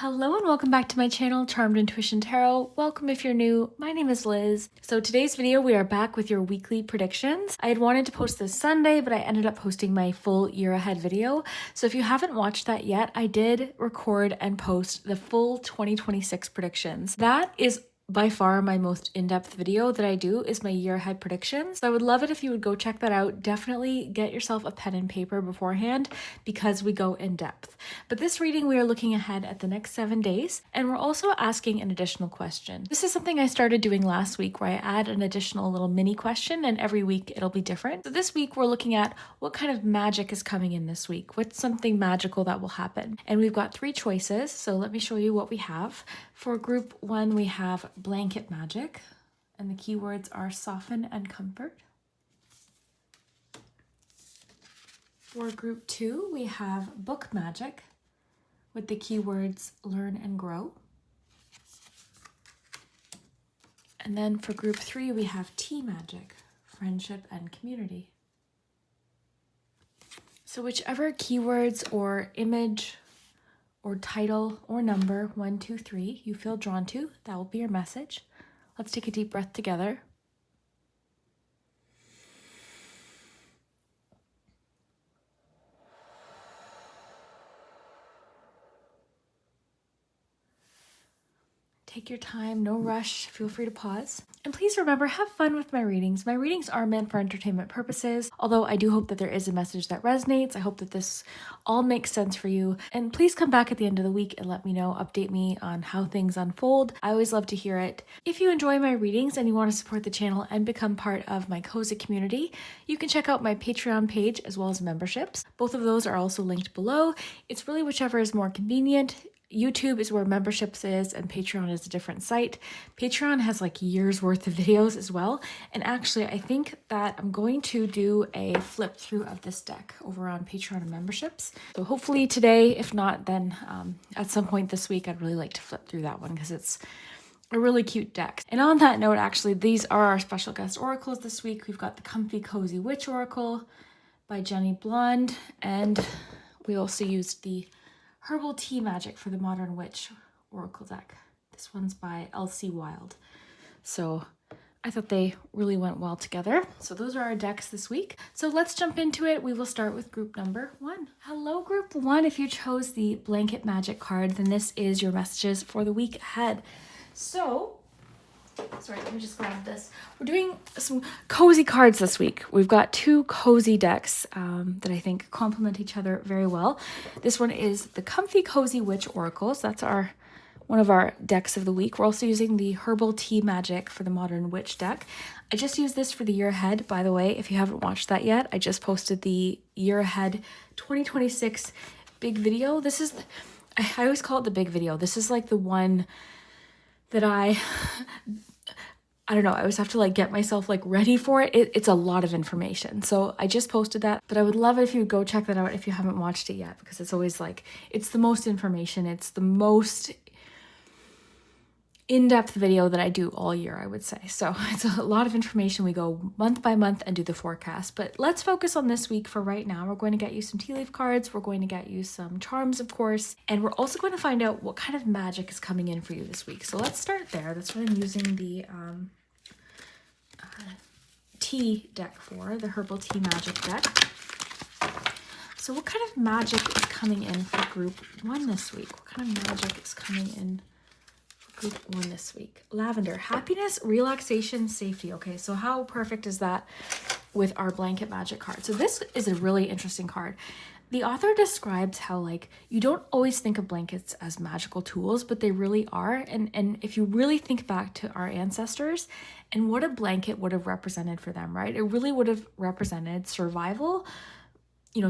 Hello and welcome back to my channel, Charmed Intuition Tarot. Welcome if you're new. My name is Liz. So today's video, we are back with your weekly predictions. I had wanted to post this Sunday, but I ended up posting my full year ahead video. So if you haven't watched that yet, I did record and post the full 2026 predictions. That is by far my most in-depth video that I do is my year ahead predictions. So I would love it if you would go check that out. Definitely get yourself a pen and paper beforehand because we go in depth. But this reading, we are looking ahead at the next 7 days, and we're also asking an additional question. This is something I started doing last week where I add an additional little mini question, and every week it'll be different. So this week we're looking at what kind of magic is coming in this week. What's something magical that will happen? And we've got 3 choices. So let me show you what we have. For group 1, we have blanket magic, and the keywords are soften and comfort. For group 2, we have book magic with the keywords learn and grow. And then for group 3, we have tea magic, friendship and community. So whichever keywords or image or title or number 1, 2, 3 you feel drawn to, that will be your message. Let's take a deep breath together. Take your time, no rush, feel free to pause. And please remember, have fun with my readings. My readings are meant for entertainment purposes, although I do hope that there is a message that resonates. I hope that this all makes sense for you. And please come back at the end of the week and let me know, update me on how things unfold. I always love to hear it. If you enjoy my readings and you want to support the channel and become part of my cozy community, you can check out my Patreon page as well as memberships. Both of those are also linked below. It's really whichever is more convenient. YouTube is where memberships is, and Patreon is a different site. Patreon has like years worth of videos as well. And actually, I think that I'm going to do a flip through of this deck over on Patreon and memberships. So hopefully today, if not, then at some point this week, I'd really like to flip through that one because it's a really cute deck. And on that note, actually, these are our special guest oracles this week. We've got the Comfy Cozy Witch Oracle by Jenny Blonde, and we also used the Herbal Tea Magic for the Modern Witch Oracle deck. This one's by Elsie Wild. So I thought they really went well together. So those are our decks this week. So let's jump into it. We will start with group number 1. Hello, group 1. If you chose the Blanket Magic card, then this is your messages for the week ahead. So sorry, let me just grab this. We're doing some cozy cards this week. We've got 2 cozy decks that I think complement each other very well. This one is the Comfy Cozy Witch Oracles. That's one of our decks of the week. We're also using the Herbal Tea Magic for the Modern Witch deck. I just used this for the year ahead, by the way. If you haven't watched that yet, I just posted the year ahead 2026 big video. This is, I always call it the big video. This is like the one that I don't know, I always have to like get myself like ready for it. It's a lot of information. So I just posted that, but I would love it if you would go check that out if you haven't watched it yet, because it's always like, it's the most information. It's the most in-depth video that I do all year, I would say. So it's a lot of information. We go month by month and do the forecast, but let's focus on this week for right now. We're going to get you some tea leaf cards. We're going to get you some charms, of course, and we're also going to find out what kind of magic is coming in for you this week. So let's start there. That's what I'm using the tea deck for, the Herbal Tea Magic deck. So what kind of magic is coming in for group 1 this week? What kind of magic is coming in for group 1 this week? Lavender, happiness, relaxation, safety. Okay, so how perfect is that with our blanket magic card? So this is a really interesting card. The author describes how like you don't always think of blankets as magical tools, but they really are. And if you really think back to our ancestors and what a blanket would have represented for them, right? It really would have represented survival,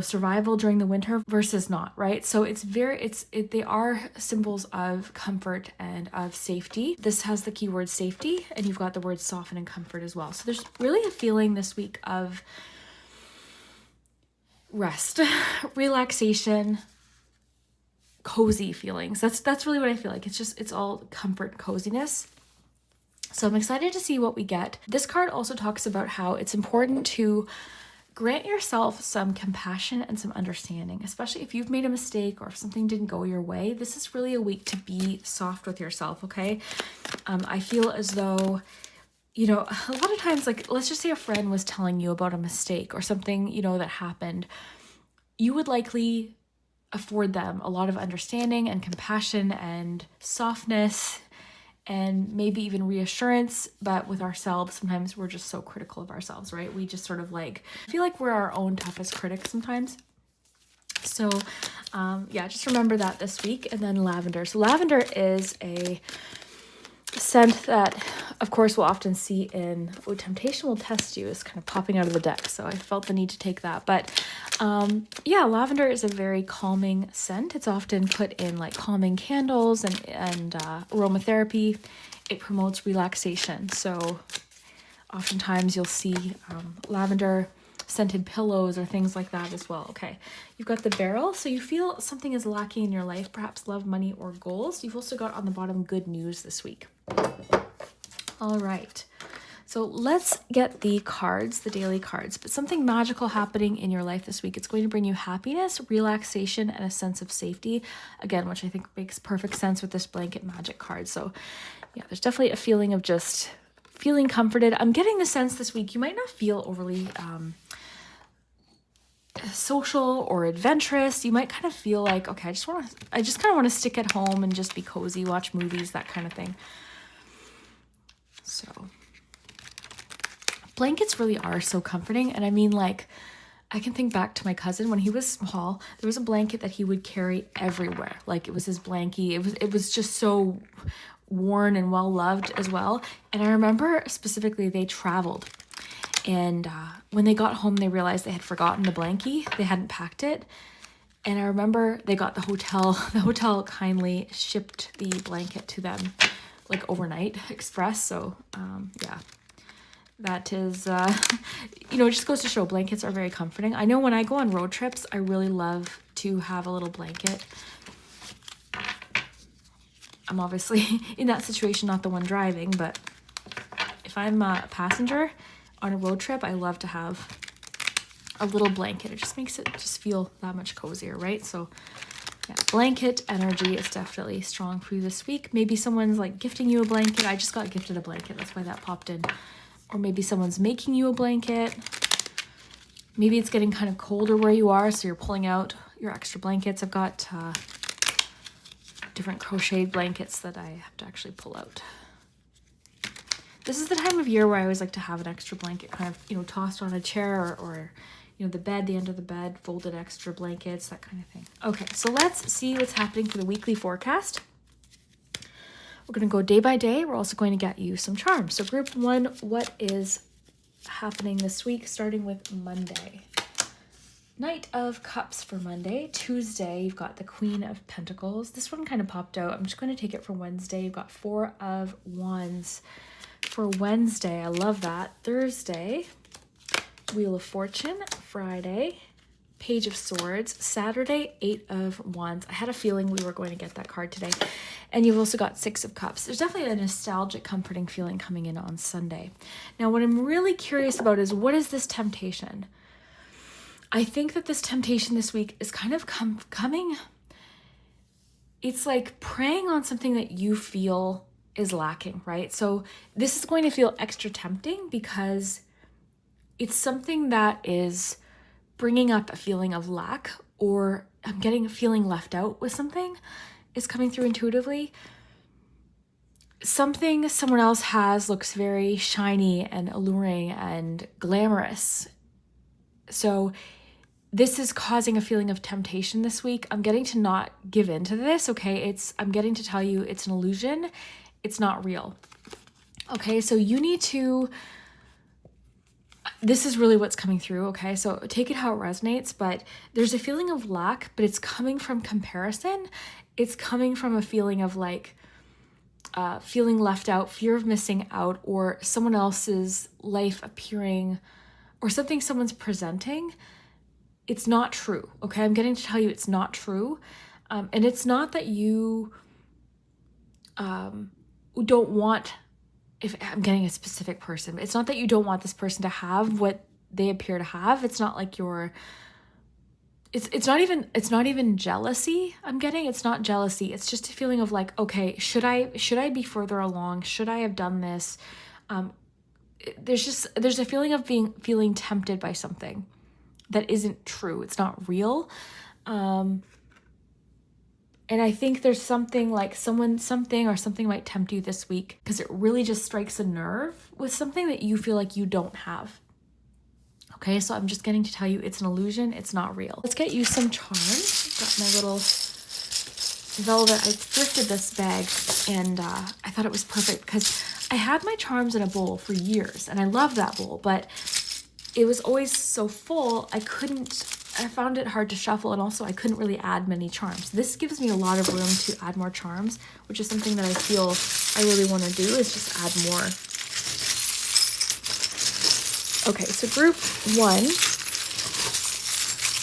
survival during the winter versus not, right? So they are symbols of comfort and of safety. This has the keyword safety, and you've got the words soften and comfort as well. So there's really a feeling this week of rest, relaxation, cozy feelings. That's really what I feel like. It's all comfort, coziness. So I'm excited to see what we get. This card also talks about how it's important to grant yourself some compassion and some understanding, especially if you've made a mistake or if something didn't go your way. This is really a week to be soft with yourself, okay? I feel as though, a lot of times, like, let's just say a friend was telling you about a mistake or something, that happened. You would likely afford them a lot of understanding and compassion and softness and maybe even reassurance. But with ourselves, sometimes we're just so critical of ourselves, right? We just sort of feel like we're our own toughest critic sometimes. So just remember that this week. And then lavender. So lavender is a scent that, of course, we'll often see in Temptation Will Test You is kind of popping out of the deck. So I felt the need to take that. But lavender is a very calming scent. It's often put in like calming candles and aromatherapy. It promotes relaxation. So oftentimes you'll see lavender scented pillows or things like that as well. Okay, you've got the beryl. So you feel something is lacking in your life, perhaps love, money, or goals. You've also got on the bottom good news this week. All right. So let's get the cards, the daily cards, but something magical happening in your life this week. It's going to bring you happiness, relaxation, and a sense of safety. Again, which I think makes perfect sense with this blanket magic card. So yeah, there's definitely a feeling of just feeling comforted. I'm getting the sense this week you might not feel overly social or adventurous. You might kind of feel like, okay, I just kind of want to stick at home and just be cozy, watch movies, that kind of thing. So blankets really are so comforting. And I mean, like, I can think back to my cousin when he was small. There was a blanket that he would carry everywhere. Like, it was his blankie. It was just so worn and well loved as well. And I remember specifically they traveled, and when they got home, they realized they had forgotten the blankie. They hadn't packed it. And I remember they got the hotel kindly shipped the blanket to them like overnight express. So that is, it just goes to show blankets are very comforting. I know when I go on road trips, I really love to have a little blanket. I'm obviously in that situation, not the one driving, but if I'm a passenger on a road trip, I love to have a little blanket. It just makes it just feel that much cozier, right? So yeah, blanket energy is definitely strong for you this week. Maybe someone's like gifting you a blanket. I just got gifted a blanket. That's why that popped in. Or maybe someone's making you a blanket. Maybe it's getting kind of colder where you are, so you're pulling out your extra blankets. I've got different crocheted blankets that I have to actually pull out. This is the time of year where I always like to have an extra blanket kind of, tossed on a chair or the bed, the end of the bed, folded extra blankets, that kind of thing. Okay, so let's see what's happening for the weekly forecast. We're going to go day by day. We're also going to get you some charms. So group 1, what is happening this week, starting with Monday? Knight of Cups for Monday. Tuesday, you've got the Queen of Pentacles. This one kind of popped out. I'm just going to take it for Wednesday. You've got 4 of Wands for Wednesday. I love that. Thursday, Wheel of Fortune. Friday, Page of Swords. Saturday, 8 of Wands. I had a feeling we were going to get that card today. And you've also got 6 of Cups. There's definitely a nostalgic, comforting feeling coming in on Sunday. Now, what I'm really curious about is, what is this temptation? I think that this temptation this week is kind of coming. It's like preying on something that you feel is lacking, right? So this is going to feel extra tempting because it's something that is bringing up a feeling of lack, or I'm getting a feeling left out with something is coming through intuitively. Something someone else has looks very shiny and alluring and glamorous. So this is causing a feeling of temptation this week. I'm getting to not give in to this, okay? I'm getting to tell you it's an illusion. It's not real. Okay, so you need to, this is really what's coming through, okay? So take it how it resonates, but there's a feeling of lack, but it's coming from comparison. It's coming from a feeling of feeling left out, fear of missing out, or someone else's life appearing, or something someone's presenting. It's not true, okay? I'm getting to tell you it's not true. And it's not that you don't want, if I'm getting a specific person, it's not that you don't want this person to have what they appear to have. It's not like it's not even jealousy I'm getting. It's not jealousy. It's just a feeling of like, okay, should I be further along? Should I have done this? There's a feeling of feeling tempted by something that isn't true. It's not real. And I think there's something like something might tempt you this week because it really just strikes a nerve with something that you feel like you don't have. Okay, so I'm just getting to tell you it's an illusion. It's not real. Let's get you some charms. Got my little velvet. I thrifted this bag and I thought it was perfect because I had my charms in a bowl for years and I love that bowl, but it was always so full. I found it hard to shuffle, and also I couldn't really add many charms. This gives me a lot of room to add more charms, which is something that I feel I really want to do, is just add more. Okay, so group 1,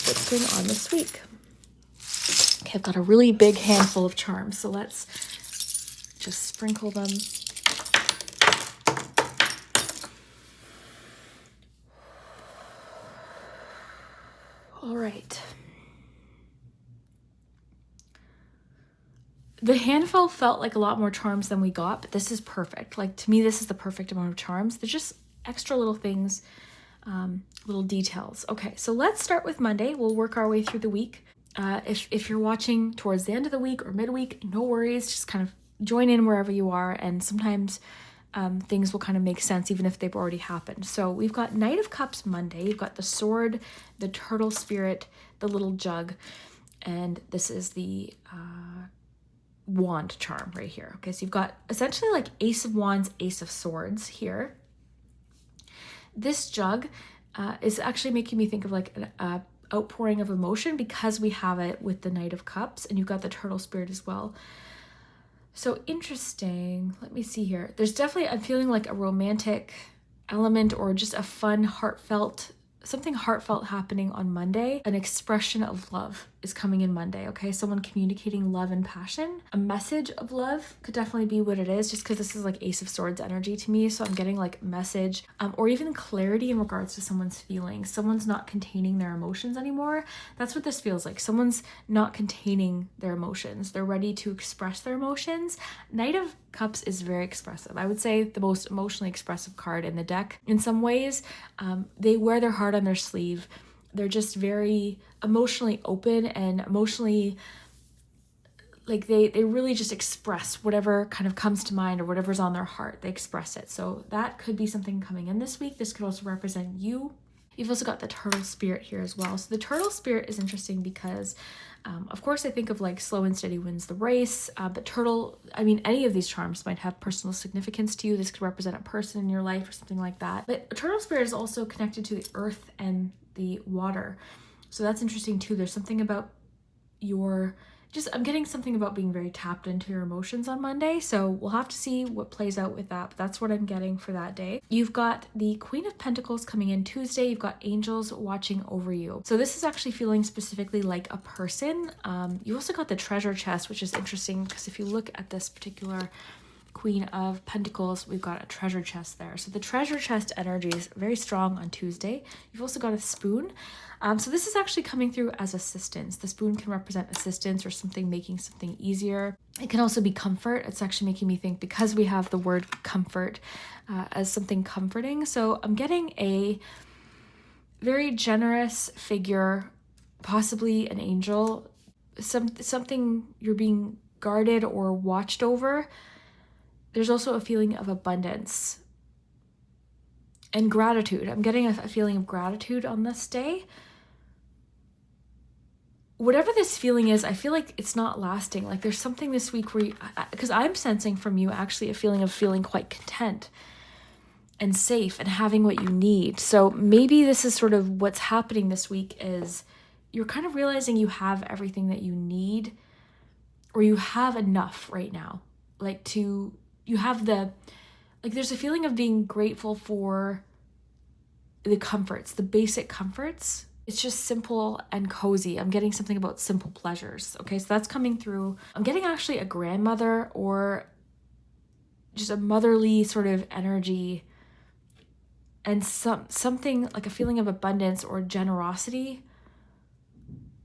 what's going on this week? Okay, I've got a really big handful of charms, so let's just sprinkle them. All right. The handful felt like a lot more charms than we got, but this is perfect. Like, to me, this is the perfect amount of charms. They're just extra little things, little details. Okay, so let's start with Monday. We'll work our way through the week. If you're watching towards the end of the week or midweek, no worries. Just kind of join in wherever you are, and sometimes things will kind of make sense even if they've already happened. So we've got Knight of Cups Monday. You've got the sword, the turtle spirit, the little jug, and this is the wand charm right here. Okay, so you've got essentially like Ace of Wands, Ace of Swords here. This jug is actually making me think of like an outpouring of emotion because we have it with the Knight of Cups, and you've got the turtle spirit as well. So interesting. Let me see here. There's definitely, I'm feeling like a romantic element or just a fun, something heartfelt happening on Monday. An expression of love is coming in Monday, okay? Someone communicating love and passion. A message of love could definitely be what it is, just because this is like Ace of Swords energy to me. So I'm getting like message or even clarity in regards to someone's feelings. Someone's not containing their emotions anymore. That's what this feels like. Someone's not containing their emotions. They're ready to express their emotions. Knight of Cups is very expressive. I would say the most emotionally expressive card in the deck. In some ways, they wear their heart on their sleeve. They're just very emotionally open and emotionally, like they really just express whatever kind of comes to mind or whatever's on their heart. They express it. So that could be something coming in this week. This could also represent you. You've also got the turtle spirit here as well. So the turtle spirit is interesting because of course I think of like slow and steady wins the race, but turtle, I mean, any of these charms might have personal significance to you. This could represent a person in your life or something like that. But a turtle spirit is also connected to the earth and the water. So that's interesting too. There's something about I'm getting something about being very tapped into your emotions on Monday. So we'll have to see what plays out with that. But that's what I'm getting for that day. You've got the Queen of Pentacles coming in Tuesday. You've got angels watching over you. So this is actually feeling specifically like a person. You also got the treasure chest, which is interesting because if you look at this particular Queen of Pentacles, we've got a treasure chest there. So the treasure chest energy is very strong on Tuesday. You've also got a spoon. So this is actually coming through as assistance. The spoon can represent assistance or something making something easier. It can also be comfort. It's actually making me think, because we have the word comfort as something comforting. So I'm getting a very generous figure, possibly an angel, something you're being guarded or watched over. There's also a feeling of abundance and gratitude. I'm getting a feeling of gratitude on this day. Whatever this feeling is, I feel like it's not lasting. Like there's something this week where because I'm sensing from you actually a feeling of feeling quite content and safe and having what you need. So maybe this is sort of what's happening this week, is you're kind of realizing you have everything that you need, or you have enough right now. There's a feeling of being grateful for the comforts, the basic comforts. It's just simple and cozy. I'm getting something about simple pleasures. Okay, so that's coming through. I'm getting actually a grandmother or just a motherly sort of energy and something like a feeling of abundance or generosity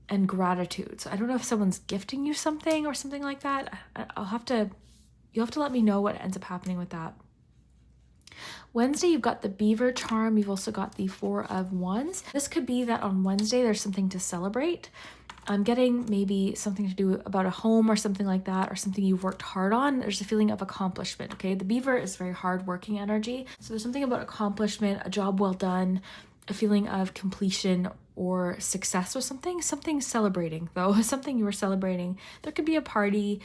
and gratitude. So I don't know if someone's gifting you something or something like that. You'll have to let me know what ends up happening with that. Wednesday, you've got the beaver charm. You've also got the 4 of Wands. This could be that on Wednesday, there's something to celebrate. I'm getting maybe something to do about a home or something like that, or something you've worked hard on. There's a feeling of accomplishment, okay? The beaver is very hard-working energy. So there's something about accomplishment, a job well done, a feeling of completion or success with something celebrating though, something you were celebrating. There could be a party,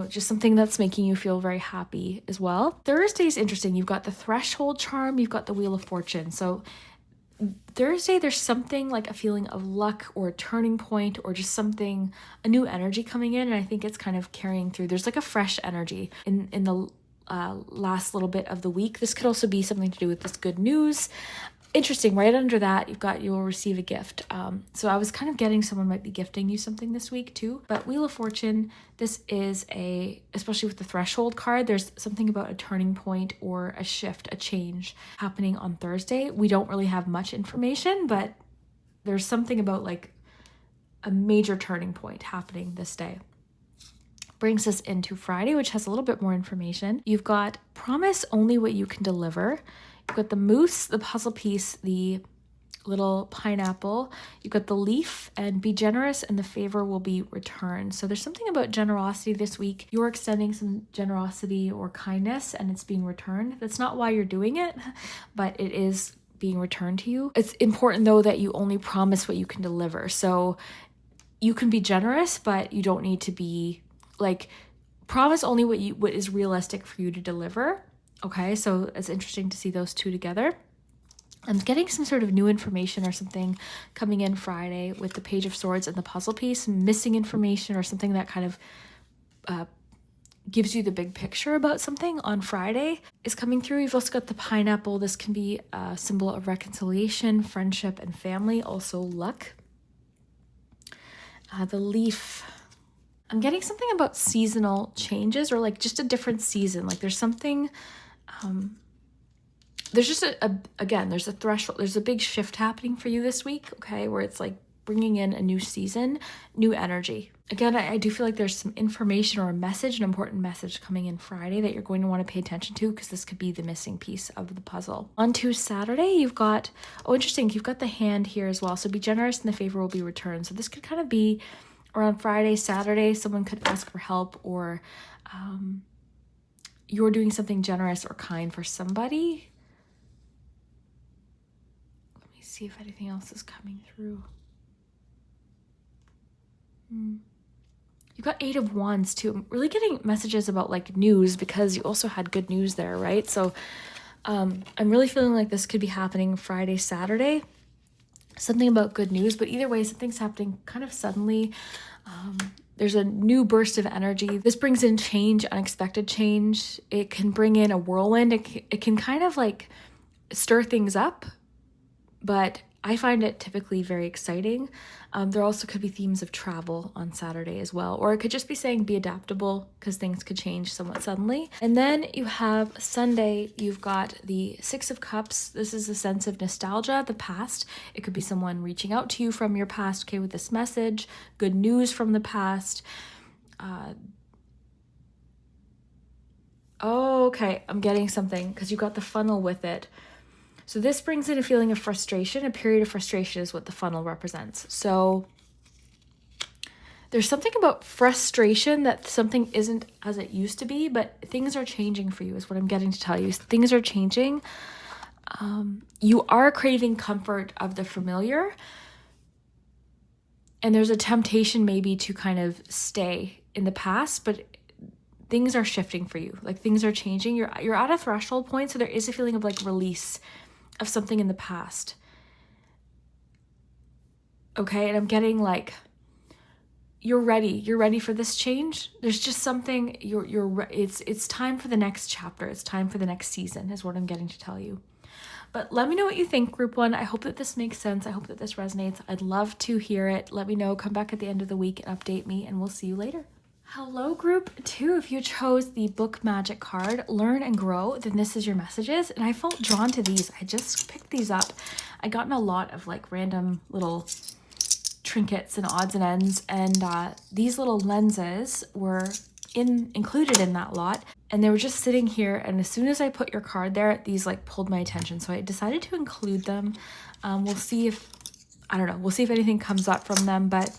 just something that's making you feel very happy as well. Thursday's interesting. You've got the threshold charm, you've got the wheel of fortune. So Thursday, there's something like a feeling of luck or a turning point or just something, a new energy coming in. And I think it's kind of carrying through. There's like a fresh energy in the last little bit of the week. This could also be something to do with this good news. Interesting, right under that, you'll receive a gift. So I was kind of getting someone might be gifting you something this week too. But Wheel of Fortune, this is especially with the threshold card, there's something about a turning point or a shift, a change happening on Thursday. We don't really have much information, but there's something about like a major turning point happening this day. Brings us into Friday, which has a little bit more information. You've got promise only what you can deliver. You've got the moose, the puzzle piece, the little pineapple. You've got the leaf, and be generous and the favor will be returned. So there's something about generosity this week. You're extending some generosity or kindness and it's being returned. That's not why you're doing it, but it is being returned to you. It's important though that you only promise what you can deliver. So you can be generous, but you don't need to be like, promise only what is realistic for you to deliver. Okay, so it's interesting to see those two together. I'm getting some sort of new information or something coming in Friday with the Page of Swords and the puzzle piece, missing information or something that kind of gives you the big picture about something on Friday is coming through. You've also got the pineapple. This can be a symbol of reconciliation, friendship, and family, also luck. The leaf. I'm getting something about seasonal changes or like just a different season. Like there's something... there's just there's a threshold, there's a big shift happening for you this week, okay, where it's like bringing in a new season, new energy. Again, I do feel like there's some information or an important message coming in Friday that you're going to want to pay attention to because this could be the missing piece of the puzzle. On to Saturday, you've got, interesting, you've got the hand here as well. So be generous and the favor will be returned. So this could kind of be around Friday, Saturday, someone could ask for help or you're doing something generous or kind for somebody. Let me see if anything else is coming through. You've got 8 of Wands too. I'm really getting messages about like news because you also had good news there, right? So I'm really feeling like this could be happening Friday, Saturday. Something about good news, but either way, something's happening kind of suddenly. There's a new burst of energy. This brings in change, unexpected change. It can bring in a whirlwind. It can kind of like stir things up, but I find it typically very exciting. There also could be themes of travel on Saturday as well, or it could just be saying be adaptable because things could change somewhat suddenly. And then you have Sunday, you've got the 6 of Cups. This is a sense of nostalgia, the past. It could be someone reaching out to you from your past, okay, with this message, good news from the past. Okay, I'm getting something because you got the funnel with it. So this brings in a feeling of frustration. A period of frustration is what the funnel represents. So there's something about frustration that something isn't as it used to be, but things are changing for you is what I'm getting to tell you. Things are changing. You are craving comfort of the familiar. And there's a temptation maybe to kind of stay in the past, but things are shifting for you. Like things are changing. You're at a threshold point. So there is a feeling of like release of something in the past. Okay, and I'm getting like you're ready for this change. There's just something it's time for the next chapter. It's time for the next season is what I'm getting to tell you. But let me know what you think, Group 1. I hope that this makes sense. I hope that this resonates. I'd love to hear it. Let me know. Come back at the end of the week and update me, and we'll see you later. Hello, group 2. If you chose the Book Magic card, Learn and Grow, then this is your messages. And I felt drawn to these. I just picked these up. I gotten a lot of like random little trinkets and odds and ends, and these little lenses were included in that lot, and they were just sitting here, and as soon as I put your card there, these like pulled my attention, so I decided to include them. We'll see if, I don't know, we'll see if anything comes up from them, but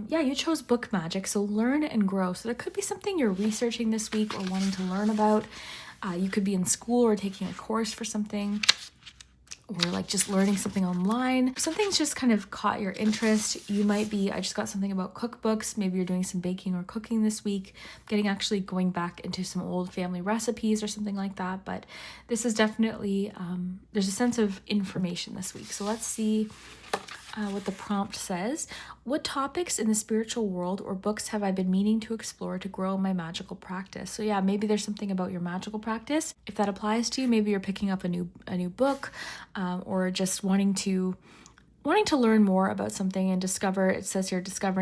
yeah, you chose Book Magic, so Learn and Grow. So there could be something you're researching this week or wanting to learn about. You could be in school or taking a course for something, or like just learning something online. If something's just kind of caught your interest, you might be, I just got something about cookbooks. Maybe you're doing some baking or cooking this week, going back into some old family recipes or something like that. But this is definitely, there's a sense of information this week. So let's see what the prompt says. What topics in the spiritual world or books have I been meaning to explore to grow my magical practice? So yeah, maybe there's something about your magical practice. If that applies to you, maybe you're picking up a new book, or just wanting to learn more about something and discover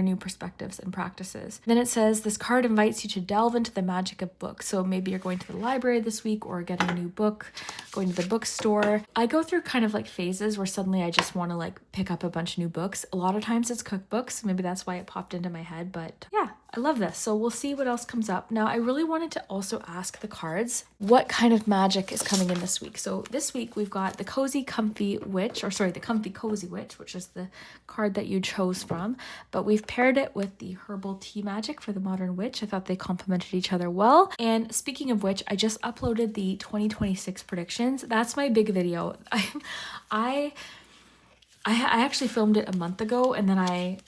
new perspectives and practices. Then it says this card invites you to delve into the magic of books. So maybe you're going to the library this week or getting a new book, going to the bookstore. I go through kind of like phases where suddenly I just want to like pick up a bunch of new books. A lot of times it's cookbooks. Maybe that's why it popped into my head, but yeah, I love this. So we'll see what else comes up. Now, I really wanted to also ask the cards what kind of magic is coming in this week. So this week we've got the Comfy Cozy Witch, which is the card that you chose from. But we've paired it with the Herbal Tea Magic for the Modern Witch. I thought they complemented each other well. And speaking of which, I just uploaded the 2026 predictions. That's my big video. I actually filmed it a month ago, and then I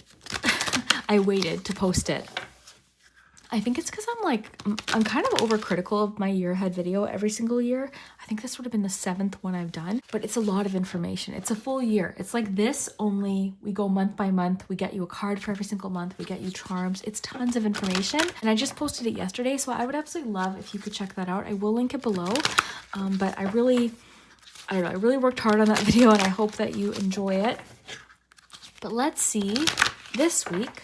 waited to post it. I think it's because I'm kind of overcritical of my year ahead video every single year. I think this would have been the 7th one I've done, but it's a lot of information. It's a full year. It's like this, only we go month by month. We get you a card for every single month. We get you charms. It's tons of information. And I just posted it yesterday, so I would absolutely love if you could check that out. I will link it below. But I really worked hard on that video, and I hope that you enjoy it. But let's see this week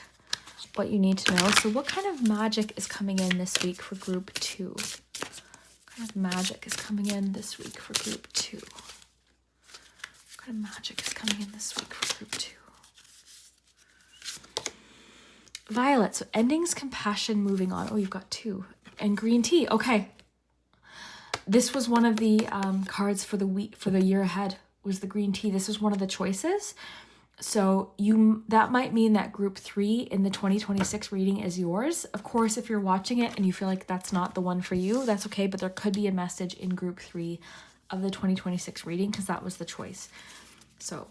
what you need to know. So what kind of magic is coming in this week for group 2? What kind of magic is coming in this week for group 2? What kind of magic is coming in this week for group 2? Violet, so endings, compassion, moving on. Oh, you've got 2. And green tea, okay. This was one of the cards for the year ahead, was the green tea. This was one of the choices. So that might mean that group 3 in the 2026 reading is yours. Of course, if you're watching it and you feel like that's not the one for you, that's okay, but there could be a message in group 3 of the 2026 reading because that was the choice. So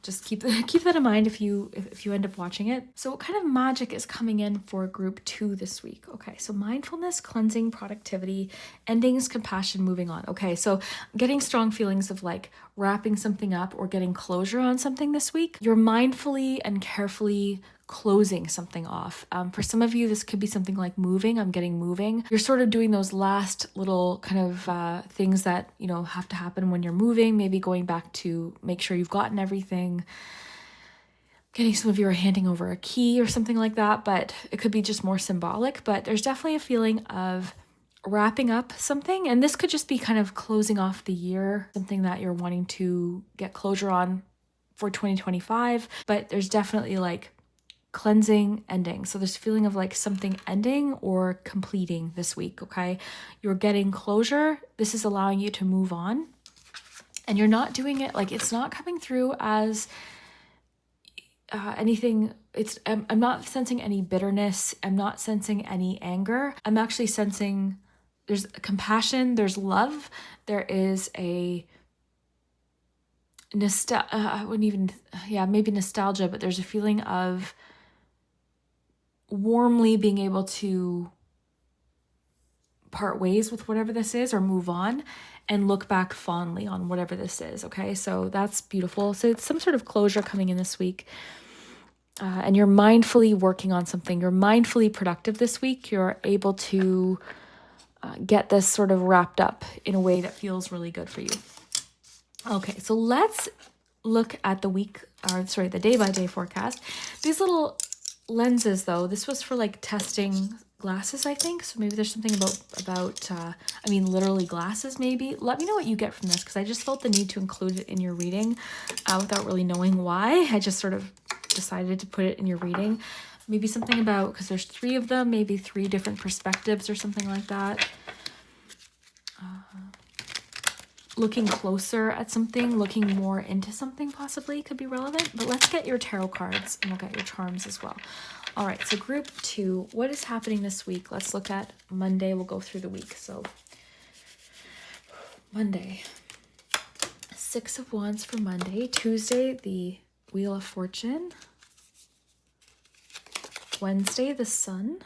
just keep that in mind if you end up watching it. So what kind of magic is coming in for group 2 this week? Okay, so mindfulness, cleansing, productivity, endings, compassion, moving on. Okay, so getting strong feelings of like wrapping something up or getting closure on something this week. You're mindfully and carefully closing something off. For some of you, this could be something like moving. I'm getting moving. You're sort of doing those last little kind of things that, have to happen when you're moving, maybe going back to make sure you've gotten everything. Getting some of you are handing over a key or something like that, but it could be just more symbolic. But there's definitely a feeling of wrapping up something, and this could just be kind of closing off the year, something that you're wanting to get closure on for 2025. But there's definitely like cleansing, ending. So there's a feeling of like something ending or completing this week, okay? You're getting closure. This is allowing you to move on. And you're not doing it, like it's not coming through as anything. I'm not sensing any bitterness. I'm not sensing any anger. I'm actually sensing there's compassion, there's love, there is a maybe nostalgia, but there's a feeling of warmly being able to part ways with whatever this is or move on and look back fondly on whatever this is. Okay, so that's beautiful. So it's some sort of closure coming in this week. And you're mindfully working on something. You're mindfully productive this week. You're able to get this sort of wrapped up in a way that feels really good for you. Okay, so let's look at the day-by-day forecast. These little lenses though. This was for like testing glasses, I think. So maybe there's something about I mean, literally glasses maybe. Let me know what you get from this, because I just felt the need to include it in your reading without really knowing why. I just sort of decided to put it in your reading. Maybe something about, because there's 3 of them, maybe 3 different perspectives or something like that. Looking closer at something, looking more into something possibly could be relevant. But let's get your tarot cards and we'll get your charms as well. All right, so group 2, what is happening this week? Let's look at Monday. We'll go through the week. So Monday, 6 of Wands for Monday. Tuesday, the Wheel of Fortune. Wednesday, the Sun.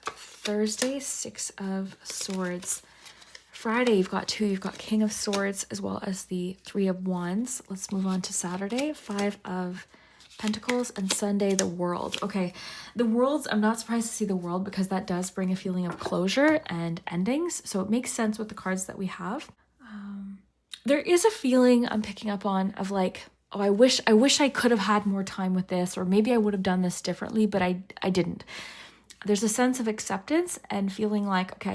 Thursday, 6 of Swords. Friday, you've got 2. You've got King of Swords as well as the 3 of Wands. Let's move on to Saturday, 5 of Pentacles, and Sunday, the World. Okay, the Worlds, I'm not surprised to see the World because that does bring a feeling of closure and endings. So it makes sense with the cards that we have. There is a feeling I'm picking up on of like, oh, I wish I could have had more time with this, or maybe I would have done this differently, but I didn't. There's a sense of acceptance and feeling like, okay,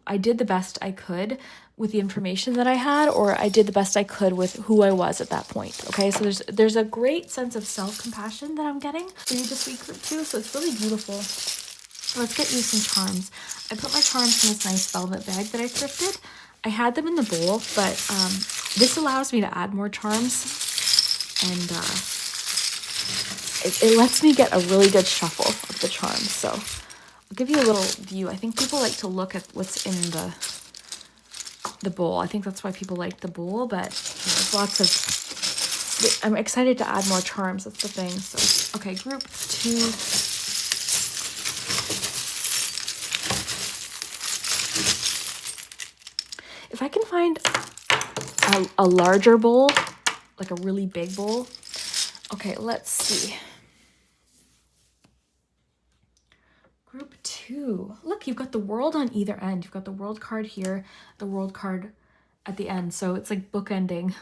I did the best I could with the information that I had, or I did the best I could with who I was at that point. Okay, so there's a great sense of self-compassion that I'm getting for you this week too. So it's really beautiful. Let's get you some charms. I put my charms in this nice velvet bag that I thrifted. I had them in the bowl, but this allows me to add more charms, and it lets me get a really good shuffle of the charms. So I'll give you a little view. I think people like to look at what's in the bowl. I think that's why people like the bowl, but there's lots of... I'm excited to add more charms. That's the thing. So, okay, group 2... If I can find a larger bowl, like a really big bowl. Okay, let's see. Group 2. Look, you've got the World on either end. You've got the World card here, the World card at the end. So it's like bookending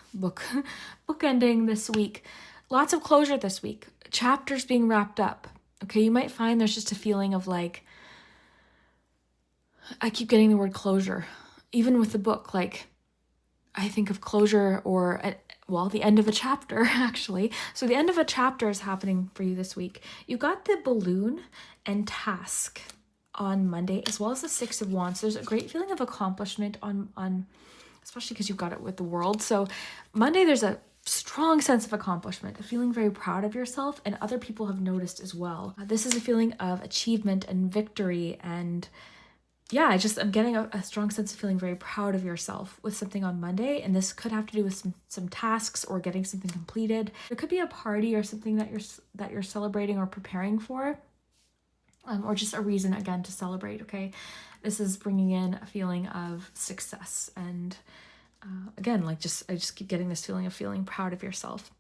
this week. Lots of closure this week. Chapters being wrapped up. Okay, you might find there's just a feeling of like, I keep getting the word closure. Even with the book, like, I think of closure or, well, the end of a chapter, actually. So the end of a chapter is happening for you this week. You've got the Balloon and Task on Monday, as well as the 6 of Wands. So there's a great feeling of accomplishment on especially because you've got it with the World. So Monday, there's a strong sense of accomplishment, a feeling very proud of yourself, and other people have noticed as well. This is a feeling of achievement and victory, and yeah, I'm getting a strong sense of feeling very proud of yourself with something on Monday. And this could have to do with some tasks or getting something completed. There could be a party or something that you're celebrating or preparing for, or just a reason, again, to celebrate, okay? This is bringing in a feeling of success. And again, like I just keep getting this feeling of feeling proud of yourself.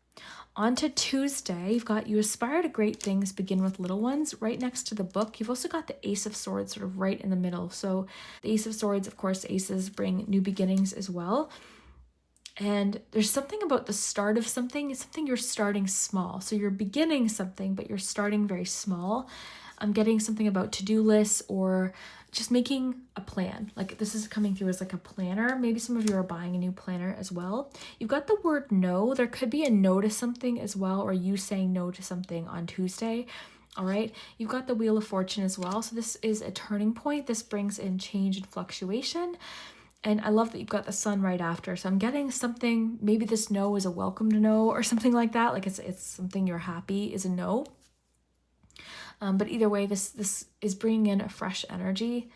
On to Tuesday, you've got you aspire to great things, begin with little ones. Right next to the book, you've also got the Ace of Swords sort of right in the middle. So the Ace of Swords, of course, aces bring new beginnings as well. And there's something about the start of something. It's something you're starting small. So you're beginning something, but you're starting very small. I'm getting something about to-do lists or just making a plan. Like this is coming through as like a planner. Maybe some of you are buying a new planner as well. You've got the word no. There could be a no to something as well, or you saying no to something on Tuesday. All right. You've got the Wheel of Fortune as well. So this is a turning point. This brings in change and fluctuation. And I love that you've got the Sun right after. So I'm getting something, maybe this no is a welcome to no or something like that. Like it's something you're happy is a no. But either way, this is bringing in a fresh energy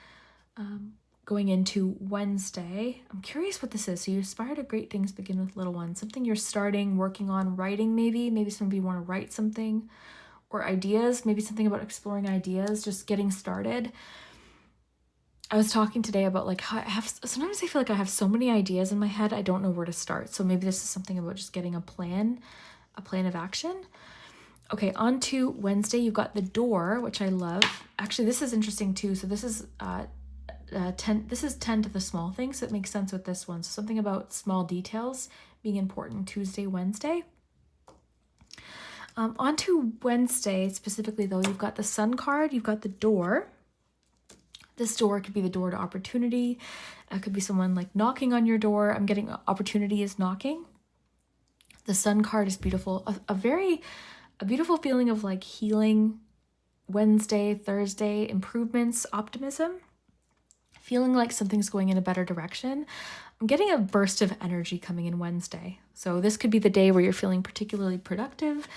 going into Wednesday. I'm curious what this is. So you aspire to great things, begin with little ones. Something you're starting, working on, writing maybe. Maybe some of you want to write something or ideas. Maybe something about exploring ideas, just getting started. I was talking today about like how sometimes I feel like I have so many ideas in my head, I don't know where to start. So maybe this is something about just getting a plan of action. Okay, on to Wednesday, you've got the Door, which I love. Actually, this is interesting too. So this is 10. This is 10 to the small things. So it makes sense with this one. So something about small details being important. Tuesday, Wednesday. On to Wednesday specifically though, you've got the Sun card, you've got the door. This door could be the door to opportunity. It could be someone like knocking on your door. I'm getting opportunity is knocking. The Sun card is beautiful. A beautiful feeling of like healing, Wednesday, Thursday, improvements, optimism. Feeling like something's going in a better direction. I'm getting a burst of energy coming in Wednesday. So this could be the day where you're feeling particularly productive.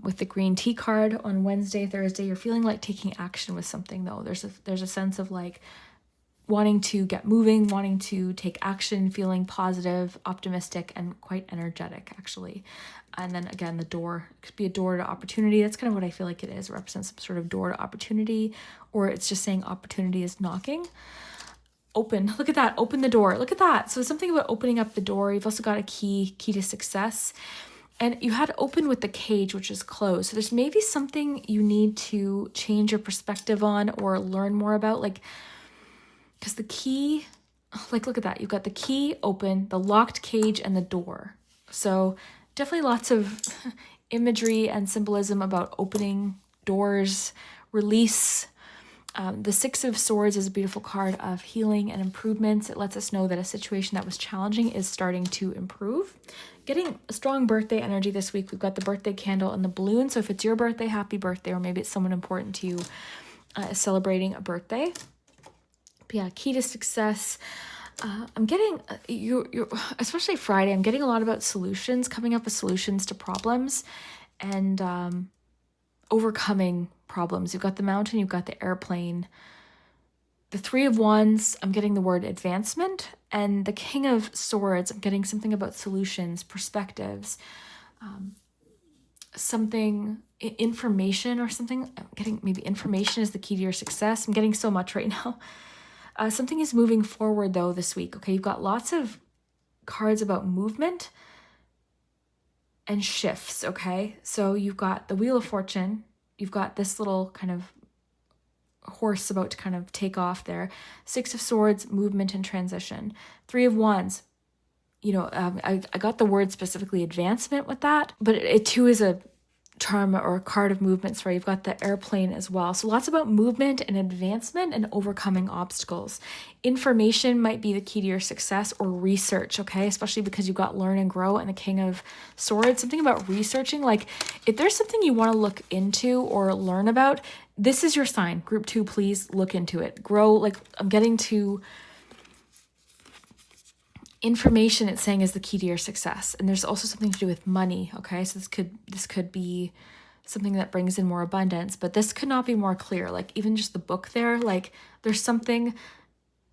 With the green tea card on Wednesday, Thursday, you're feeling like taking action with something though. There's a sense of like wanting to get moving, wanting to take action, feeling positive, optimistic, and quite energetic actually. And then again, the door, it could be a door to opportunity. That's kind of what I feel like it is. It represents some sort of door to opportunity, or it's just saying opportunity is knocking. Open, look at that, open the door, look at that. So something about opening up the door. You've also got a key to success. And you had open with the cage, which is closed. So there's maybe something you need to change your perspective on or learn more about. Like, because the key, like, look at that. You've got the key open, the locked cage, and the door. So definitely lots of imagery and symbolism about opening doors, release. The Six of Swords is a beautiful card of healing and improvements. It lets us know that a situation that was challenging is starting to improve. Getting a strong birthday energy this week. We've got the birthday candle and the balloon. So if it's your birthday, happy birthday, or maybe it's someone important to you celebrating a birthday. But yeah, key to success. I'm getting, especially Friday, I'm getting a lot about solutions, coming up with solutions to problems and overcoming problems. You've got the mountain, you've got the airplane. The Three of Wands, I'm getting the word advancement. And the King of Swords, I'm getting something about solutions, perspectives, something, information or something. I'm getting maybe information is the key to your success. I'm getting so much right now. Something is moving forward though this week. Okay, you've got lots of cards about movement and shifts, okay? So you've got the Wheel of Fortune. You've got this little kind of horse about to kind of take off there. Six of Swords, movement and transition. Three of Wands, I got the word specifically advancement with that, but it too is a charm or a card of movements, right? You've got the airplane as well. So lots about movement and advancement and overcoming obstacles. Information might be the key to your success, or research, okay? Especially because you've got learn and grow and the King of Swords. Something about researching, like if there's something you want to look into or learn about, this is your sign. Group 2, please look into it. Grow, like I'm getting to information, it's saying is the key to your success. And there's also something to do with money, okay? So this could be something that brings in more abundance, but this could not be more clear. Like even just the book there, like there's something,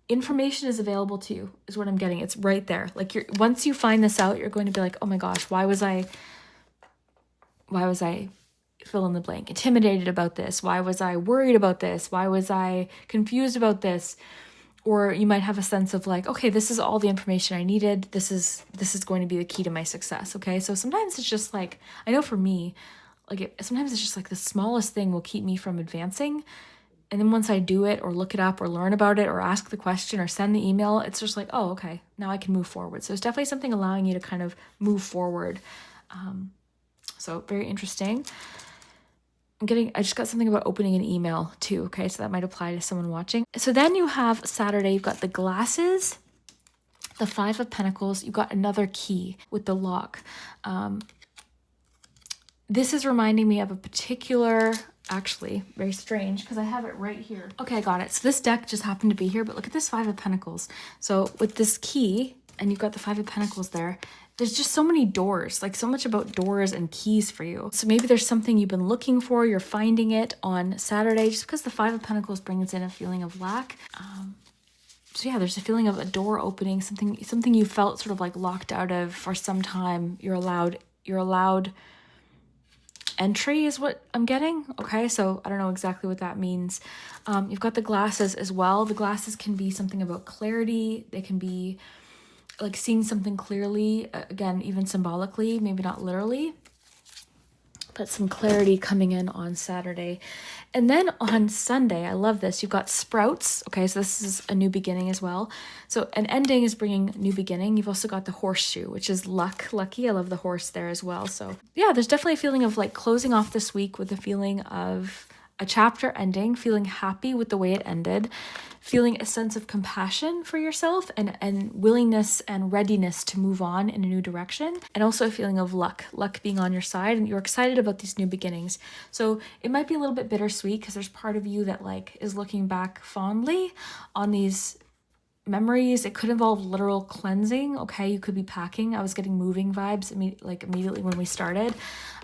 information is available to you is what I'm getting. It's right there. Like once you find this out, you're going to be like, oh my gosh, why was I fill in the blank, intimidated about this? Why was I worried about this? Why was I confused about this? Or you might have a sense of like, okay, this is all the information I needed. This is going to be the key to my success, okay? So sometimes it's just like, I know for me, sometimes it's just like the smallest thing will keep me from advancing. And then once I do it or look it up or learn about it or ask the question or send the email, it's just like, oh, okay, now I can move forward. So it's definitely something allowing you to kind of move forward. So very interesting. I just got something about opening an email too, okay? So that might apply to someone watching. So then you have Saturday, you've got the glasses, the Five of Pentacles, you've got another key with the lock. This is reminding me of a particular, actually, very strange, because I have it right here. Okay, I got it. So this deck just happened to be here, but look at this Five of Pentacles. So with this key, and you've got the Five of Pentacles there, there's just so many doors, like so much about doors and keys for you. So maybe there's something you've been looking for, you're finding it on Saturday, just because the Five of Pentacles brings in a feeling of lack. So yeah, there's a feeling of a door opening, something you felt sort of like locked out of for some time. You're allowed entry is what I'm getting. Okay, so I don't know exactly what that means. You've got the glasses as well. The glasses can be something about clarity. They can be like seeing something clearly, again, even symbolically, maybe not literally. but some clarity coming in on Saturday. And then on Sunday, I love this. You've got sprouts. Okay, so this is a new beginning as well. So an ending is bringing new beginning. You've also got the horseshoe, which is luck, lucky. I love the horse there as well. So yeah, there's definitely a feeling of like closing off this week with a feeling of a chapter ending, feeling happy with the way it ended, feeling a sense of compassion for yourself and willingness and readiness to move on in a new direction, and also a feeling of luck being on your side, and you're excited about these new beginnings. So it might be a little bit bittersweet because there's part of you that like is looking back fondly on these memories. It could involve literal cleansing. Okay, you could be packing. I was getting moving vibes immediately when we started.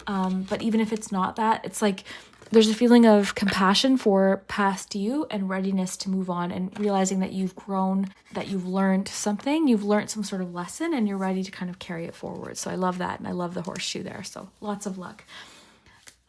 But even if it's not that, it's like there's a feeling of compassion for past you and readiness to move on, and realizing that you've grown, that you've learned something, you've learned some sort of lesson, and you're ready to kind of carry it forward. So I love that, and I love the horseshoe there. So lots of luck.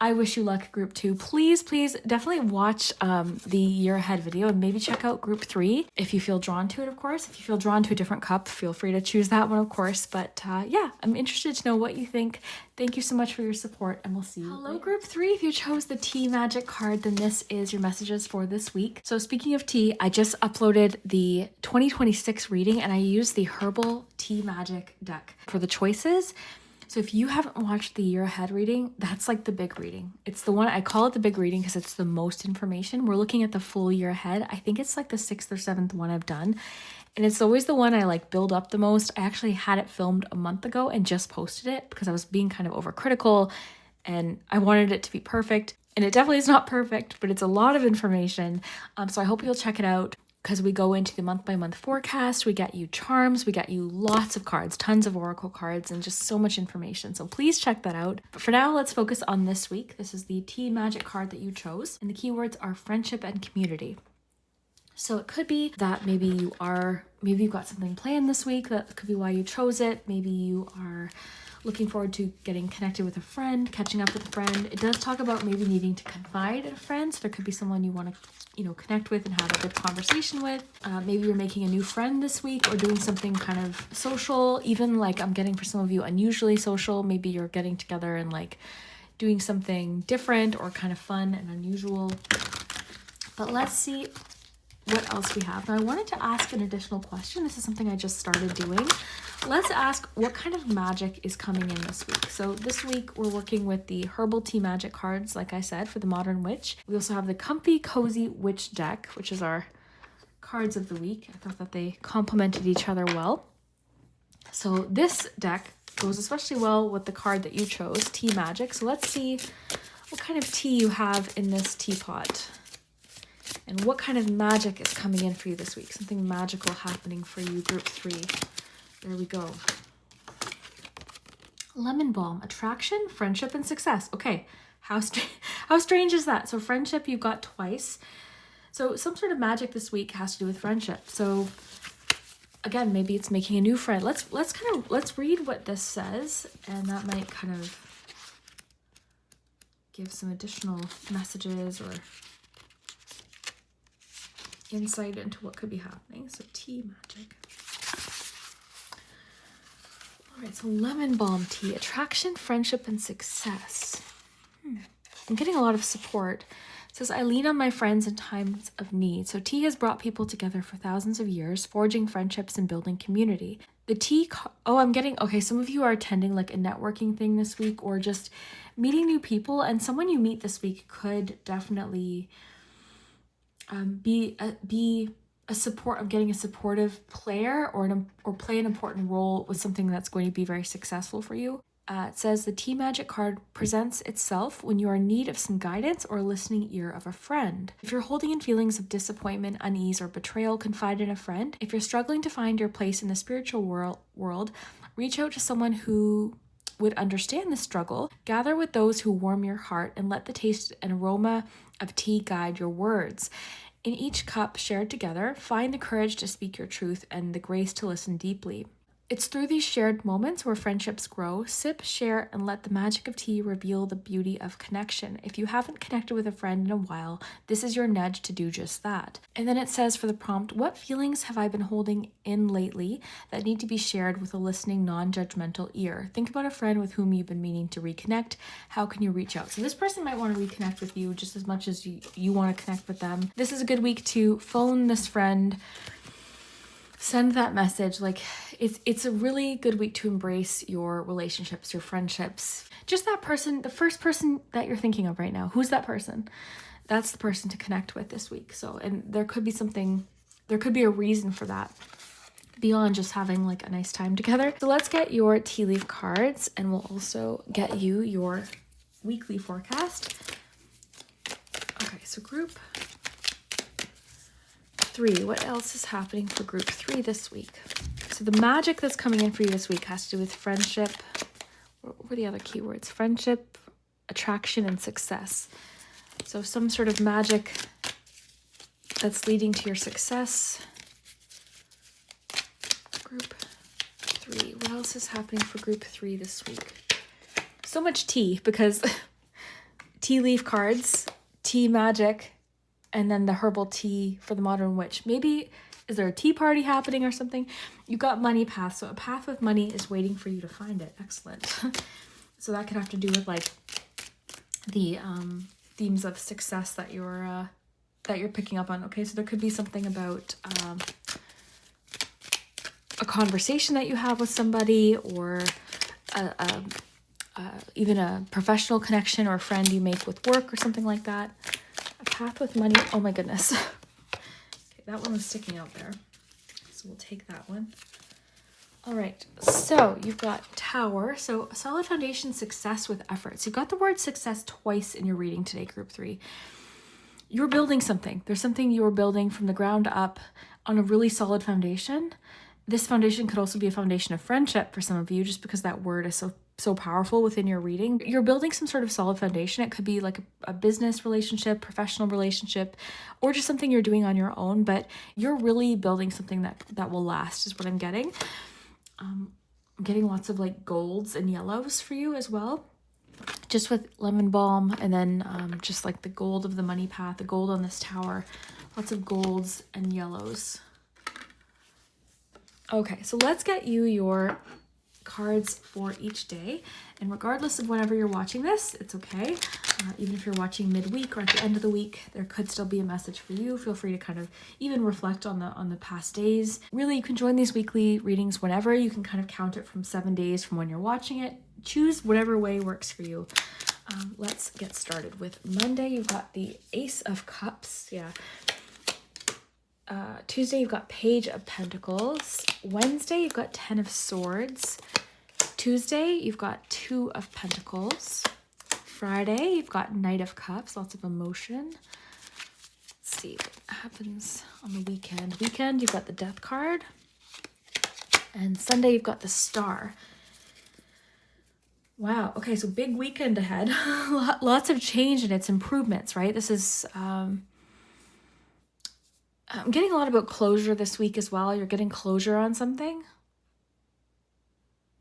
I wish you luck, group 2. Please definitely watch the year ahead video, and maybe check out group 3 if you feel drawn to it, of course. If you feel drawn to a different cup, feel free to choose that one, of course. But yeah, I'm interested to know what you think. Thank you so much for your support, and we'll see you. Hello, group 3. If you chose the Tea Magic card, then this is your messages for this week. So speaking of tea, I just uploaded the 2026 reading, and I used the Herbal Tea Magic deck for the choices. So if you haven't watched the year ahead reading, that's like the big reading. It's the one, I call it the big reading because it's the most information. We're looking at the full year ahead. I think it's like the 6th or 7th one I've done. And it's always the one I like build up the most. I actually had it filmed a month ago and just posted it because I was being kind of overcritical and I wanted it to be perfect. And it definitely is not perfect, but it's a lot of information. So I hope you'll check it out, because we go into the month-by-month forecast. We get you charms, we get you lots of cards, tons of oracle cards, and just so much information. So please check that out. But for now, let's focus on this week. This is the Tea Magic card that you chose, and the keywords are friendship and community. So it could be that maybe you've got something planned this week. That could be why you chose it. Maybe you are looking forward to getting connected with a friend, catching up with a friend. It does talk about maybe needing to confide in a friend. So there could be someone you want to connect with and have a good conversation with. Maybe you're making a new friend this week or doing something kind of social, even like I'm getting for some of you unusually social. Maybe you're getting together and like doing something different or kind of fun and unusual. But let's see what else we have. Now I wanted to ask an additional question. This is something I just started doing. Let's ask what kind of magic is coming in this week. So this week we're working with the Herbal Tea Magic cards, like I said, for the Modern Witch. We also have the Comfy Cozy Witch deck, which is our cards of the week. I thought that they complemented each other well. So this deck goes especially well with the card that you chose, Tea Magic. So let's see what kind of tea you have in this teapot. And what kind of magic is coming in for you this week? Something magical happening for you, group 3. There we go. Lemon Balm, attraction, friendship, and success. Okay, how strange is that? So friendship you've got twice. So some sort of magic this week has to do with friendship. So again, maybe it's making a new friend. Let's read what this says, and that might kind of give some additional messages or insight into what could be happening. So tea magic. All right, so lemon balm tea, attraction, friendship, and success. I'm getting a lot of support. It says, I lean on my friends in times of need. So tea has brought people together for thousands of years, forging friendships and building community. The tea, okay, some of you are attending like a networking thing this week or just meeting new people, and someone you meet this week could definitely be a support of getting a supportive player or play an important role with something that's going to be very successful for you. It says the Tea Magic card presents itself when you are in need of some guidance or a listening ear of a friend. If you're holding in feelings of disappointment, unease, or betrayal, confide in a friend. If you're struggling to find your place in the spiritual world, reach out to someone who would understand the struggle. Gather with those who warm your heart and let the taste and aroma of tea guide your words. In each cup shared together, find the courage to speak your truth and the grace to listen deeply. It's through these shared moments where friendships grow. Sip, share, and let the magic of tea reveal the beauty of connection. If you haven't connected with a friend in a while, this is your nudge to do just that. And then it says for the prompt, what feelings have I been holding in lately that need to be shared with a listening, non-judgmental ear? Think about a friend with whom you've been meaning to reconnect. How can you reach out? So this person might want to reconnect with you just as much as you want to connect with them. This is a good week to phone this friend, send that message. Like it's a really good week to embrace your relationships, your friendships. Just that person, the first person that you're thinking of right now. Who's that person? That's the person to connect with this week. So, and there could be a reason for that beyond just having like a nice time together. So let's get your tea leaf cards, and we'll also get you your weekly forecast. Okay, so group 3, what else is happening for group 3 this week? So the magic that's coming in for you this week has to do with friendship. What were the other keywords? Friendship, attraction, and success. So some sort of magic that's leading to your success. Group 3. What else is happening for group 3 this week? So much tea, because tea leaf cards, tea magic, and then the herbal tea for the modern witch. Maybe, is there a tea party happening or something? You got money path. So a path with money is waiting for you to find it. Excellent. So that could have to do with like the themes of success that you're picking up on. Okay, so there could be something about a conversation that you have with somebody, or even a professional connection or a friend you make with work or something like that. Path with money. Oh my goodness. Okay, that one was sticking out there. So we'll take that one. All right. So you've got Tower. So solid foundation, success with effort. So you've got the word success twice in your reading today, group 3. You're building something. There's something you're building from the ground up on a really solid foundation. This foundation could also be a foundation of friendship for some of you, just because that word is so powerful within your reading. You're building some sort of solid foundation. It could be like a business relationship, professional relationship, or just something you're doing on your own, but you're really building something that will last is what I'm getting. I'm getting lots of like golds and yellows for you as well, just with lemon balm, and then just like the gold of the money path, the gold on this tower, lots of golds and yellows. Okay, so let's get you your cards for each day, and regardless of whenever you're watching this, it's okay. Even if you're watching midweek or at the end of the week, there could still be a message for you. Feel free to kind of even reflect on the past days. Really, you can join these weekly readings whenever. You can kind of count it from 7 days from when you're watching it. Choose whatever way works for you. Let's get started with Monday. You've got the Ace of Cups. Yeah. Tuesday, you've got Page of Pentacles. Wednesday, you've got 10 of Swords. Tuesday, you've got 2 of Pentacles. Friday, you've got Knight of Cups, lots of emotion. Let's see what happens on the weekend. Weekend, you've got the Death card. And Sunday, you've got the Star. Wow, okay, so big weekend ahead. Lots of change and its improvements, right? This is... I'm getting a lot about closure this week as well. You're getting closure on something.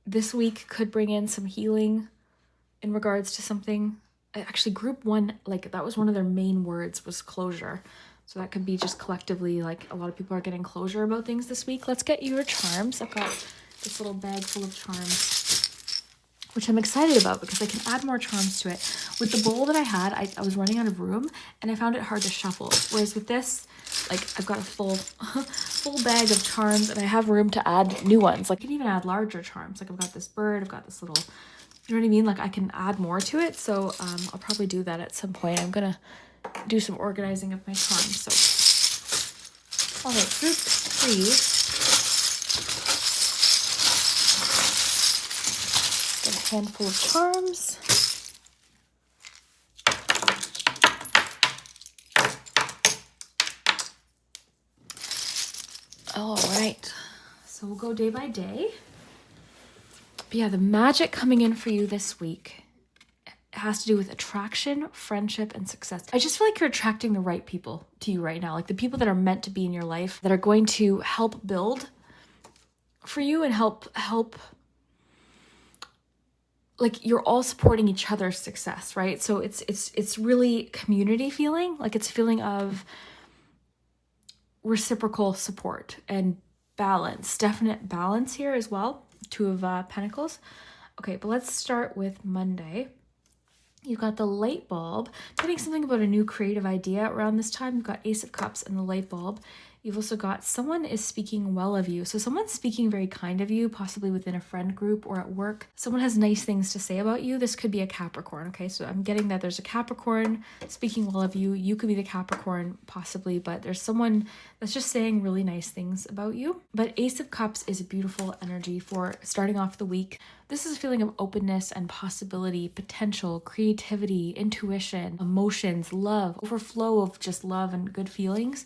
This week could bring in some healing in regards to something. Actually, group 1, like that was one of their main words, was closure. So that could be just collectively, like a lot of people are getting closure about things this week. Let's get your charms. I've got this little bag full of charms, which I'm excited about because I can add more charms to it. With the bowl that I had, I was running out of room and I found it hard to shuffle. Whereas with this, like I've got a full bag of charms and I have room to add new ones. Like I can even add larger charms. Like I've got this bird, I've got this little, you know what I mean? Like I can add more to it. So I'll probably do that at some point. I'm gonna do some organizing of my charms. So, all right, group 3. Get a handful of charms. All right, so we'll go day by day. But yeah, the magic coming in for you this week has to do with attraction, friendship, and success. I just feel like you're attracting the right people to you right now, like the people that are meant to be in your life, that are going to help build for you and help like you're all supporting each other's success, right? So it's really community feeling, like it's a feeling of reciprocal support and balance, definite balance here as well. Two of Pentacles. Okay, but let's start with Monday. You've got the light bulb, getting something about a new creative idea around this time. You've got Ace of Cups and the light bulb. You've also got someone is speaking well of you. So someone's speaking very kind of you, possibly within a friend group or at work. Someone has nice things to say about you. This could be a Capricorn, okay? So I'm getting that there's a Capricorn speaking well of you. You could be the Capricorn possibly, but there's someone that's just saying really nice things about you. But Ace of Cups is a beautiful energy for starting off the week. This is a feeling of openness and possibility, potential, creativity, intuition, emotions, love, overflow of just love and good feelings.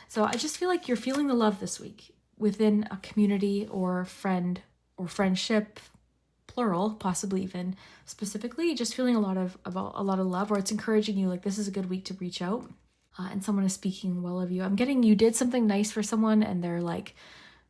So I just feel like you're feeling the love this week within a community or friend or friendship, plural, possibly even specifically, just feeling a lot of love, or it's encouraging you like this is a good week to reach out and someone is speaking well of you. I'm getting you did something nice for someone and they're like,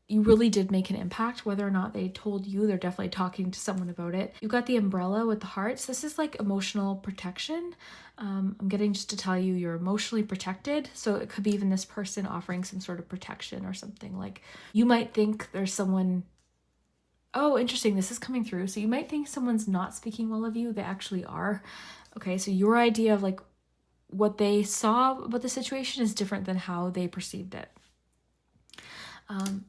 you really did make an impact. Whether or not they told you, they're definitely talking to someone about it. You've got the umbrella with the hearts. This is like emotional protection. I'm getting just to tell you you're emotionally protected. So it could be even this person offering some sort of protection or something. Like you might think there's someone, oh, interesting, this is coming through. So you might think someone's not speaking well of you. They actually are. Okay, so your idea of like what they saw about the situation is different than how they perceived it.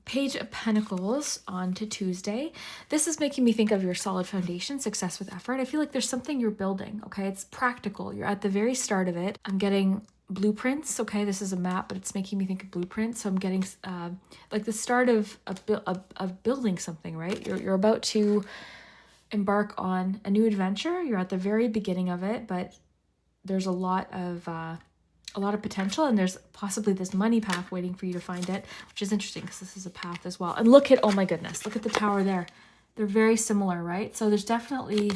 Page of Pentacles on to Tuesday. This is making me think of your solid foundation, success with effort. I feel like there's something you're building, okay? It's practical. You're at the very start of it. I'm getting blueprints, okay? This is a map, but it's making me think of blueprints. So I'm getting like the start of building something, right? You're about to embark on a new adventure. You're at the very beginning of it, but there's a lot of potential, and there's possibly this money path waiting for you to find it, which is interesting because this is a path as well. And look at, oh my goodness, look at the tower there. They're very similar, right? So there's definitely,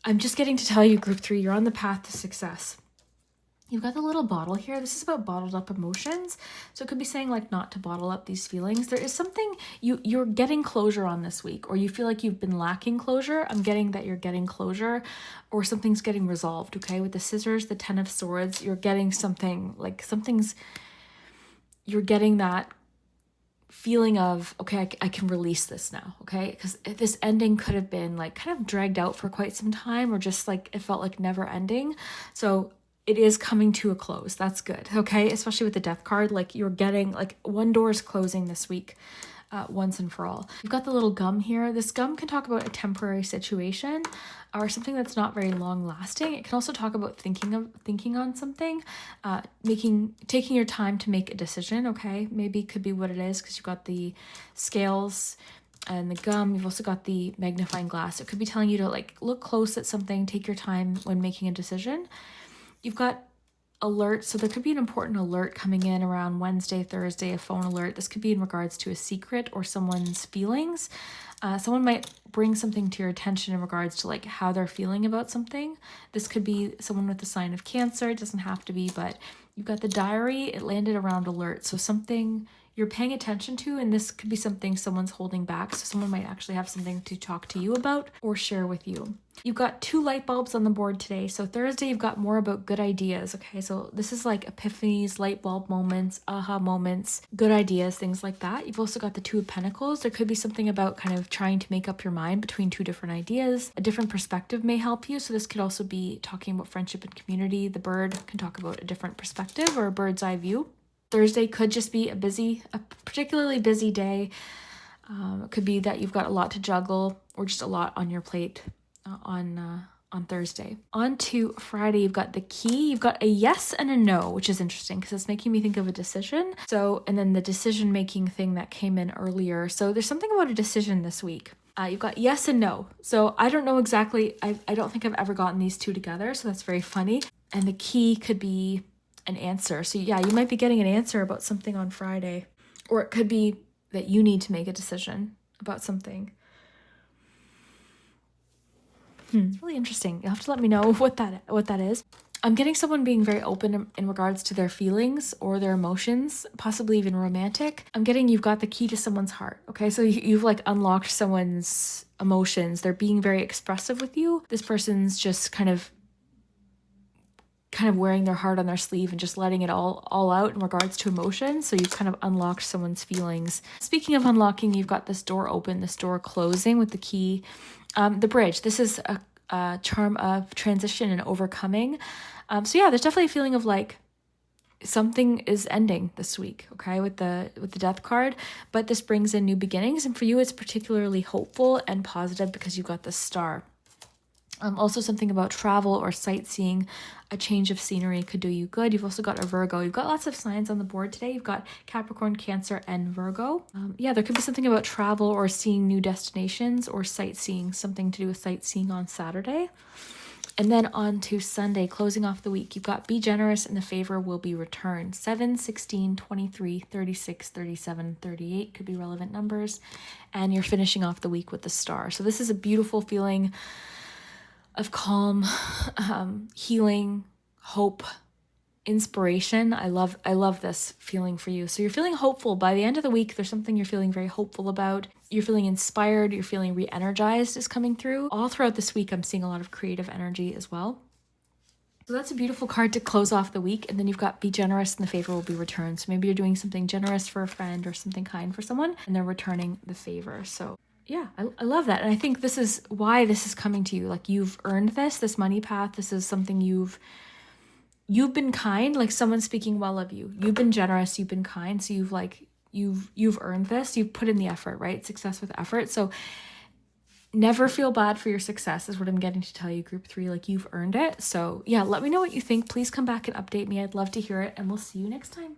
I'm just getting to tell you, group 3, you're on the path to success. You've got the little bottle here. This is about bottled up emotions. So it could be saying like not to bottle up these feelings. There is something you're getting closure on this week, or you feel like you've been lacking closure. I'm getting that you're getting closure, or something's getting resolved, okay? With the scissors, the 10 of swords, you're getting something, like you're getting that feeling of, okay, I can release this now, okay? Because this ending could have been like kind of dragged out for quite some time, or just like it felt like never ending. So it is coming to a close. That's good, okay? Especially with the Death card, like you're getting, like one door is closing this week once and for all. You've got the little gum here. This gum can talk about a temporary situation or something that's not very long lasting. It can also talk about thinking on something, taking your time to make a decision, okay? Maybe it could be what it is because you've got the scales and the gum. You've also got the magnifying glass. It could be telling you to like look close at something, take your time when making a decision. You've got alerts, so there could be an important alert coming in around Wednesday, Thursday, a phone alert. This could be in regards to a secret or someone's feelings. Someone might bring something to your attention in regards to like how they're feeling about something. This could be someone with the sign of Cancer. It doesn't have to be, but you've got the diary. It landed around alert, so something you're paying attention to, and this could be something someone's holding back, so someone might actually have something to talk to you about or share with you. You've got 2 light bulbs on the board today. So Thursday, you've got more about good ideas, okay? So this is like epiphanies, light bulb moments, aha moments, good ideas, things like that. You've also got the 2 of Pentacles. There could be something about kind of trying to make up your mind between 2 different ideas. A different perspective may help you. So this could also be talking about friendship and community. The bird can talk about a different perspective or a bird's eye view. Thursday could just be a particularly busy day. It could be that you've got a lot to juggle or just a lot on your plate on Thursday. On to Friday, you've got the key. You've got a yes and a no, which is interesting because it's making me think of a decision. So, and then the decision-making thing that came in earlier. So there's something about a decision this week. You've got yes and no. So I don't know exactly. I don't think I've ever gotten these 2 together. So that's very funny. And the key could be an answer. So yeah, you might be getting an answer about something on Friday, or it could be that you need to make a decision about something. It's really interesting. You'll have to let me know what that is. I'm getting someone being very open in regards to their feelings or their emotions, possibly even romantic. I'm getting you've got the key to someone's heart, okay? So you've like unlocked someone's emotions. They're being very expressive with you. This person's just kind of wearing their heart on their sleeve and just letting it all out in regards to emotion. So you've kind of unlocked someone's feelings. Speaking of unlocking, you've got this door open, this door closing with the key. The bridge. This is a charm of transition and overcoming. So yeah, there's definitely a feeling of like something is ending this week, okay, with the death card, but this brings in new beginnings, and for you it's particularly hopeful and positive because you got the star. Also something about travel or sightseeing, a change of scenery could do you good. You've also got a Virgo. You've got lots of signs on the board today. You've got Capricorn, Cancer, and Virgo. Yeah, there could be something about travel or seeing new destinations or sightseeing, something to do with sightseeing on Saturday. And then on to Sunday, closing off the week, you've got be generous and the favor will be returned. 7, 16, 23, 36, 37, 38 could be relevant numbers. And you're finishing off the week with the star. So this is a beautiful feeling of calm, healing, hope, inspiration. I love this feeling for you. So you're feeling hopeful. By the end of the week, there's something you're feeling very hopeful about. You're feeling inspired. You're feeling re-energized is coming through. All throughout this week, I'm seeing a lot of creative energy as well. So that's a beautiful card to close off the week. And then you've got be generous and the favor will be returned. So maybe you're doing something generous for a friend or something kind for someone and they're returning the favor. So yeah, I love that. And I think this is why this is coming to you. Like you've earned this money path. This is something you've been kind, like someone speaking well of you. You've been generous, you've been kind. So you've earned this. You've put in the effort, right? Success with effort. So never feel bad for your success is what I'm getting to tell you, group 3. Like you've earned it. So yeah, let me know what you think. Please come back and update me. I'd love to hear it. And we'll see you next time.